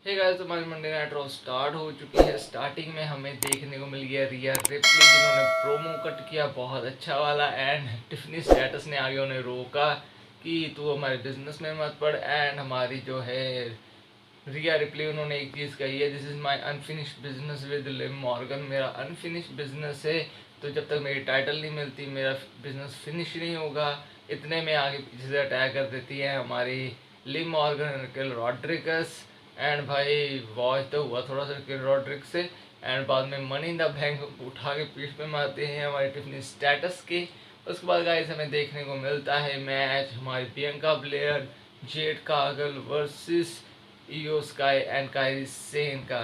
Hey guys, तो हमारी Monday night raw start हो चुकी है। स्टार्टिंग में हमें देखने को मिल गया रिया रिप्ली, जिन्होंने प्रोमो कट किया बहुत अच्छा वाला। एंड टिफनी स्टेटस ने आगे उन्हें रोका कि तू हमारे बिजनेस में मत पड़। एंड हमारी जो है रिया रिप्ली, उन्होंने एक चीज़ कही है, this is my unfinished business with Liv Morgan. मेरा अनफिनिश्ड बिजनेस है, तो जब तक मेरी टाइटल नहीं मिलती मेरा बिजनेस फिनिश नहीं होगा। इतने में आगे पीछे से अटैक कर देती है हमारी Liv Morgan kill Rodrigues. And भाई वॉच तो हुआ थोड़ा सा किल रॉड्रिक से। एंड बाद में मनी इन द बैंक उठा के पीठ पे मारते हैं हमारे टिफनी स्टेटस के। उसके बाद गाइस हमें देखने को मिलता है मैच हमारी Bianca Belair Jade Cargill versus Iyo Sky and Kairi Sane का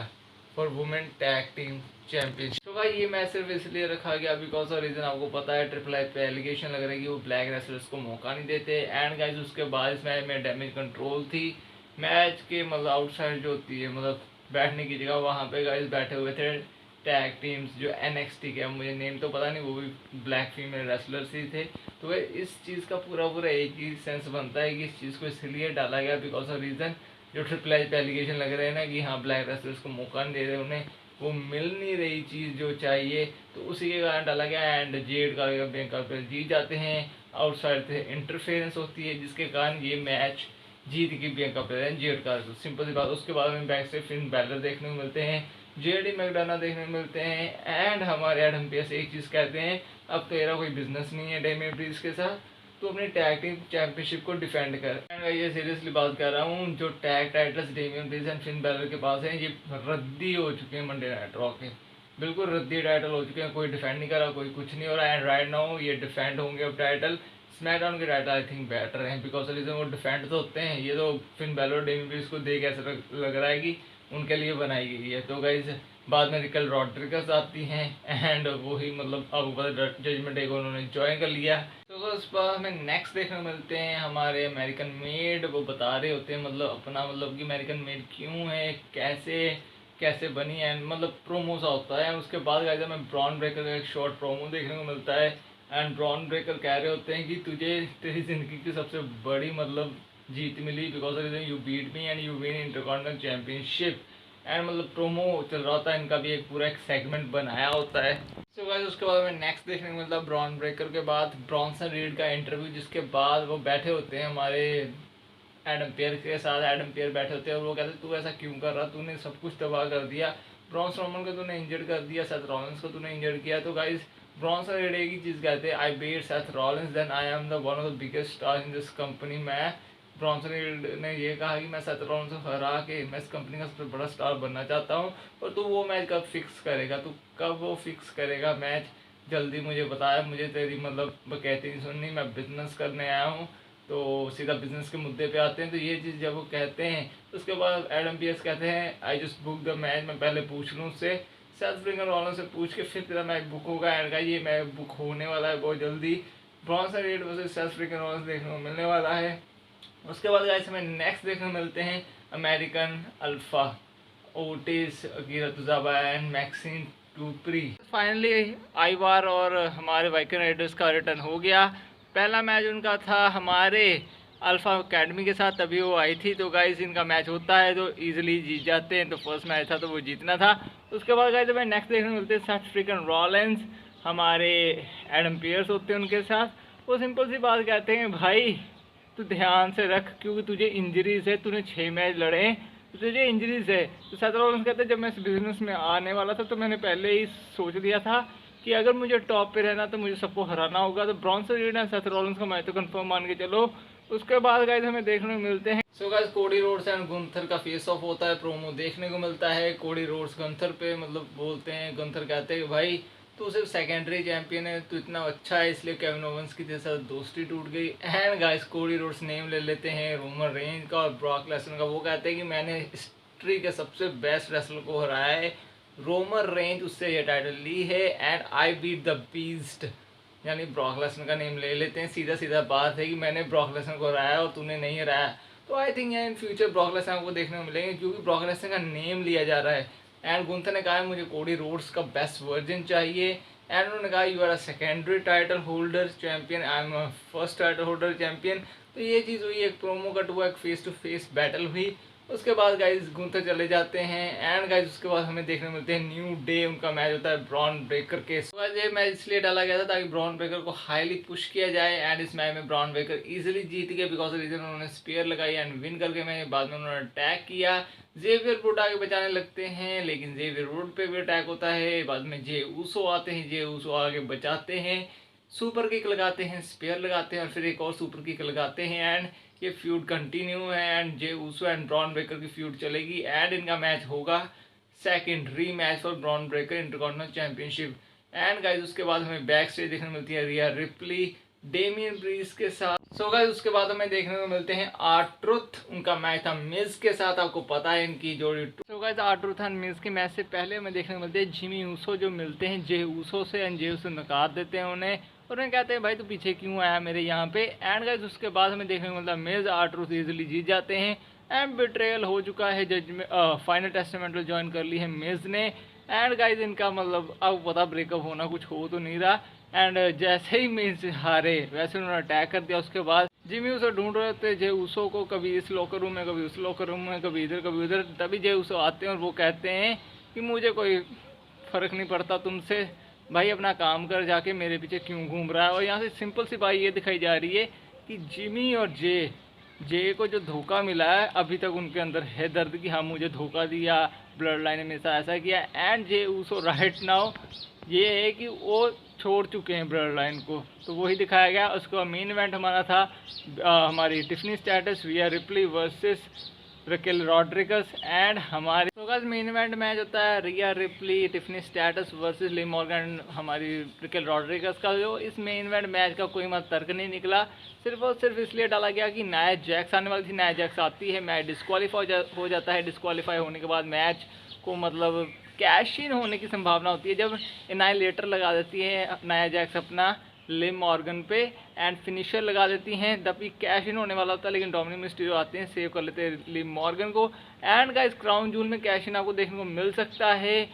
for women tag team championship. तो भाई ये मैच सिर्फ इसलिए रखा गया बिकॉज ऑफ रीजन आपको पता है, ट्रिपल एच पे एलिगेशन लग रहा है कि वो ब्लैक रेसलर्स को मौका नहीं देते। एंड गाइस उसके बाद इस मैच में डैमेज कंट्रोल थी। मैच के मतलब आउटसाइड जो होती है, मतलब बैठने की जगह, वहाँ पे गाइस बैठे हुए थे टैग टीम्स जो NXT के, मुझे नेम तो पता नहीं, वो भी ब्लैक फीमेल रेसलर्स ही थे। तो वह इस चीज़ का पूरा पूरा एक ही सेंस बनता है कि इस चीज़ को इसलिए डाला गया बिकॉज ऑफ रीज़न जो ट्रिपल एच पे एलिगेशन लग रहे हैं ना कि हाँ ब्लैक रेसलर्स को मौका नहीं दे रहे, उन्हें वो मिल नहीं रही चीज़ जो चाहिए, तो उसी के कारण डाला गया। एंड जेड का बैंक पर जीत जाते हैं। आउटसाइड से इंटरफेरेंस होती है जिसके कारण ये मैच जीत की बियंका ब्लेयर जेड का, सिंपल सी बात। उसके बाद हमें बैक से फिन बैलर देखने को मिलते हैं, जेडी मैकडोना देखने को मिलते हैं। एंड हमारे एडम पेस एक चीज़ कहते हैं, अब तेरा कोई बिजनेस नहीं है डेमियन प्रीस्ट के साथ, तो अपनी टैग टीम चैंपियनशिप को डिफेंड कर। एंड ये सीरियसली बात कर रहा हूँ, जो tag titles Damien priest and Finn Balor के पास हैं, ये रद्दी हो चुके हैं मंडे नाइट रॉ के, बिल्कुल रद्दी टाइटल हो चुके हैं। कोई डिफेंड नहीं कर रहा, कोई कुछ नहीं हो रहा। एंड राइट नाउ ये डिफेंड होंगे अब टाइटल। स्मैकडाउन के टाइटल आई थिंक बेटर हैं बिकॉज रीजन वो डिफेंड तो होते हैं। ये तो फिन बैलर डेमियन प्रीस्ट को देख ऐसा लग रहा है कि उनके लिए बनाई गई है। तो गाइज बाद में रिकल रॉड्रिगस आती हैं एंड वही मतलब अब जजमेंट डे को उन्होंने ज्वाइन कर लिया। तो उस पर हमें नेक्स्ट देखने को मिलते हैं हमारे अमेरिकन मेड, वो बता रहे होते हैं मतलब अपना मतलब कि अमेरिकन मेड क्यों है, कैसे कैसे बनी है, मतलब प्रोमो सा होता है। उसके बाद गाइस हमें ब्रॉन ब्रेकर का एक शॉर्ट प्रोमो देखने को मिलता है। एंड ब्रॉन ब्रेकर कह रहे होते हैं कि तुझे तेरी ज़िंदगी की सबसे बड़ी मतलब जीत मिली because of you beat me and you win intercontinental championship. And मतलब प्रोमो चल रहा होता है इनका भी, एक पूरा एक सेगमेंट बनाया होता है। सो गाइस उसके बाद हमें नेक्स्ट देखने को मिलता है ब्रॉन ब्रेकर के बाद ब्रॉन्सन रीड का इंटरव्यू, जिसके बाद वो बैठे होते हैं हमारे एडम पेयर के साथ। एडम पेयर बैठे होते हैं और वो कहते हैं तू ऐसा क्यों कर रहा, तूने सब कुछ तबाह कर दिया, ब्रॉन स्ट्रोमन को तूने इंजर्ड कर दिया, सेथ रॉलिंस को तूने इंजर्ड किया। तो गाइस ब्रॉन्सन रीड एक ही चीज़ कहते हैं, I beat Seth Rollins then I am the one of the biggest star in this company. मैं ब्रॉन्सन रीड ने ये कहा कि मैं सेथ रॉलिंस को हरा के मैं इस कंपनी का सबसे बड़ा स्टार बनना चाहता हूँ। और तू वो मैच कब फिक्स करेगा, तू कब वो फिक्स करेगा मैच, जल्दी मुझे बताया, मुझे तेरी मतलब कहती नहीं सुननी, मैं बिजनेस करने आया हूँ। तो सीधा बिजनेस के मुद्दे पे आते हैं। तो ये चीज़ जब वो कहते हैं तो उसके बाद एडम पीएस कहते हैं I just book the match, मैं पहले पूछ लूँ उससे, सेथ फ्रीकिंग रॉलिंस से पूछ के फिर तेरा मैच बुक होगा। एंड का ये मैच बुक होने वाला है बहुत जल्दी, Bronson read versus Seth freaking Rollins देखने को मिलने वाला है। उसके बाद गाइस हमें नेक्स्ट देखने को मिलते हैं American Alpha Otis Akira Tozawa and Maxxine Dupri. Finally Ivar और हमारे वाइकन राइडर्स का रिटर्न हो गया। पहला मैच उनका था हमारे अल्फा अकेडमी के साथ, तभी वो आई थी। तो गाइस इनका मैच होता है तो इजीली जीत जाते हैं, तो फर्स्ट मैच था तो वो जीतना था। उसके बाद गाइस हमें नेक्स्ट देखने को मिलते हैं सेथ फ्रीकिंग रॉलिंस, हमारे एडम पियर्स होते हैं उनके साथ। वो सिंपल सी बात कहते हैं भाई तू ध्यान से रख क्योंकि तुझे इंजरीज है, तूने 6 मैच लड़े हैं तो तुझे इंजरीज है। तो सेथ रॉलिंस कहते हैं जब मैं इस बिजनेस में आने वाला था तो मैंने पहले ही सोच लिया था कि अगर मुझे टॉप पे रहना तो मुझे सबको हराना होगा। तो Bronson read and Seth Rollins का मैच तो कंफर्म मान के चलो। उसके बाद गाइस हमें देखने को मिलते हैं so guys Cody Rhodes and Gunther का फेस ऑफ होता है, प्रोमो देखने को मिलता है। कोडी रोड्स गुंथर पे मतलब बोलते हैं, गुंथर कहते हैं भाई तू सिर्फ सेकेंडरी चैंपियन है, तू इतना अच्छा है इसलिए केविन ओवेंस की तेरे साथ दोस्ती टूट गई। And guys Cody Rhodes name ले लेते हैं रोमन रेंज का और ब्रॉक लेसनर का। वो कहते हैं कि मैंने हिस्ट्री के सबसे बेस्ट रेसलर को हराया है, रोमन रेंज, उससे ये टाइटल ली है। And I beat the beast, यानी ब्रॉक लेसनर का नेम ले लेते हैं। सीधा सीधा बात है कि मैंने ब्रॉक लेसनर को हराया और तूने नहीं हराया। तो I think in future Brock Lesnar को देखने को मिलेंगे क्योंकि ब्रॉक लेसनर का नेम लिया जा रहा है। एंड गुंथर ने कहा है मुझे कोडी रोड्स का बेस्ट वर्जन चाहिए। एंड उन्होंने कहा you are a secondary title holder champion, I am first title holder champion. तो ये चीज़ हुई, एक प्रोमो कट हुआ, एक फेस टू फेस बैटल हुई। उसके बाद गाइज गुंथर चले जाते हैं एंड गाइज उसके बाद हमें देखने मिलते हैं न्यू डे। उनका मैच होता है ब्रॉन ब्रेकर के। ये मैच इसलिए डाला गया था ताकि ब्रॉन ब्रेकर को हाईली पुश किया जाए एंड इस मैच में ब्रॉन ब्रेकर इजीली जीत गए बिकॉज रीजन उन्होंने स्पेयर लगाई एंड विन करके मैच बाद में उन्होंने अटैक किया। जेवियर वुड आगे बचाने लगते हैं लेकिन जेवियर वुड पे भी अटैक होता है। बाद में जे ऊसो आते हैं, जे ऊसो आगे बचाते हैं, सुपर किक लगाते हैं, स्पेयर लगाते हैं और फिर एक और सुपर किक लगाते हैं एंड ये फ्यूड कंटिन्यू है and Jey Uso and Bron Breakker की फ्यूड चलेगी एंड इनका मैच होगा second rematch for Bron Breakker intercontinental championship. And guys उसके बाद हमें बैक स्टेज देखने मिलती है रिया रिप्ली डेमियन प्रीस्ट के साथ। सो गाइज उसके बाद हमें देखने को मिलते हैं आर-ट्रुथ। उनका मैच था मिज के साथ, आपको पता है इनकी जोड़ी। सो गाइज आर-ट्रुथ एंड मिज के मैच से पहले हमें देखने को मिलते हैं जिमी ऊसो जो मिलते हैं जे ऊसो से एंड जे ऊसो नकार देते हैं उन्हें और उन्हें कहते हैं भाई तू पीछे क्यों आया मेरे यहाँ पे। एंड गाइज उसके बाद हमें देखने को मिलता है मिज आर-ट्रुथ इजीली जीत जाते हैं एंड बिट्रेयल हो चुका है। जज में फाइनल टेस्टामेंट ज्वाइन कर ली है मिज ने एंड गाइज इनका मतलब अब पता ब्रेकअप होना कुछ हो तो नहीं रहा एंड जैसे ही मिज हारे वैसे उन्होंने अटैक कर दिया। उसके बाद जिमी ऊसो ढूंढ रहे थे जे ऊसो को, कभी इस लॉकर रूम में, कभी उस लॉकर रूम में, कभी इधर कभी उधर। तभी जे ऊसो आते हैं और वो कहते हैं कि मुझे कोई फ़र्क नहीं पड़ता तुमसे, भाई अपना काम कर, जाके मेरे पीछे क्यों घूम रहा है। और यहाँ से सिंपल सी बात ये दिखाई जा रही है कि जिमी और जे को जो धोखा मिला है अभी तक उनके अंदर है दर्द कि हाँ मुझे धोखा दिया, ब्लड लाइन में ऐसा किया। And Jey Uso right now ये है कि वो छोड़ चुके हैं ब्लड लाइन को, तो वही दिखाया गया। उसके बाद मेन इवेंट हमारा था हमारी Tiffany status Riya replay versus Raquel Rodrigues and हमारे तो गाइस मेन इवेंट मैच होता है रिया replay Tiffany status versus Liv Morgan हमारी रकेल रॉड्रिगस का। जो इस मेन इवेंट मैच का कोई मत तर्क नहीं निकला, सिर्फ और सिर्फ इसलिए डाला गया कि नाया जैक्स आने वाली थी। नाया जैक्स आती है, मैच डिस्क्वालीफाई हो जाता है। डिस्क्वालीफाई होने के बाद मैच को मतलब कैश इन होने की संभावना होती है जब एनाइलेटर लगा देती है नाया जैक्स अपना लिव मॉर्गन पे एंड फिनिशर लगा देती हैं, तभी कैश इन होने वाला होता है। लेकिन डोमिनिक मिस्टीरियो आते हैं, सेव कर लेते हैं लिव मॉर्गन को एंड गाइस क्राउन जूल में कैश इन आपको देखने को मिल सकता है।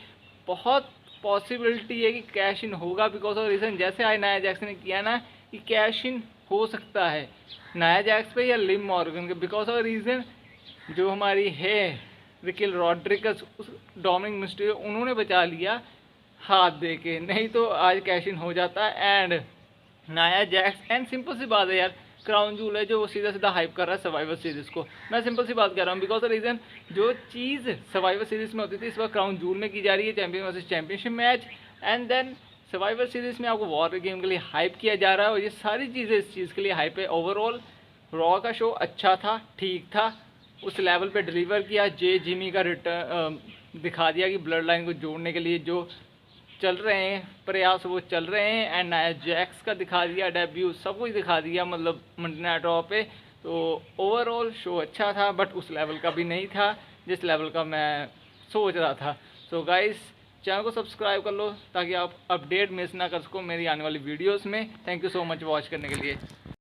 बहुत पॉसिबिलिटी है कि कैश इन होगा बिकॉज ऑफ रीज़न जैसे आज नाया जैक्स ने किया ना कि कैश इन हो सकता है नाया जैक्स पे या लिव मॉर्गन के बिकॉज ऑफ रीज़न जो हमारी है रकेल रॉड्रिगस उस डोमिनिक मिस्टीरियो उन्होंने बचा लिया हाथ दे के, नहीं तो आज कैश इन हो जाता and Nia Jax. And simple सी बात है यार, क्राउन जूल है जो वो सीधा सीधा हाइप कर रहा है सर्वाइवर सीरीज को। मैं सिंपल सी बात कर रहा हूँ बिकॉज रीज़न जो चीज़ सर्वाइवर सीरीज में होती थी इस बार क्राउन जूल में की जा रही है, champion versus championship match. And then survivor series में आपको वॉर गेम के लिए हाइप किया जा रहा है और ये सारी चीज़ें इस चीज़ के लिए हाइप है। ओवरऑल रॉ का शो अच्छा था, ठीक था, उस लेवल पे डिलीवर किया। जिमी का रिटर्न दिखा दिया कि ब्लड लाइन को जोड़ने के लिए जो चल रहे हैं प्रयास वो चल रहे हैं एंड नाया जैक्स का दिखा दिया डेब्यू, सब कुछ दिखा दिया मतलब मंडे नाइट रॉ पे। तो ओवरऑल शो अच्छा था बट उस लेवल का भी नहीं था जिस लेवल का मैं सोच रहा था। सो गाइस चैनल को सब्सक्राइब कर लो ताकि आप अपडेट मिस ना कर सको मेरी आने वाली वीडियोस में। Thank you so much watch करने के लिए।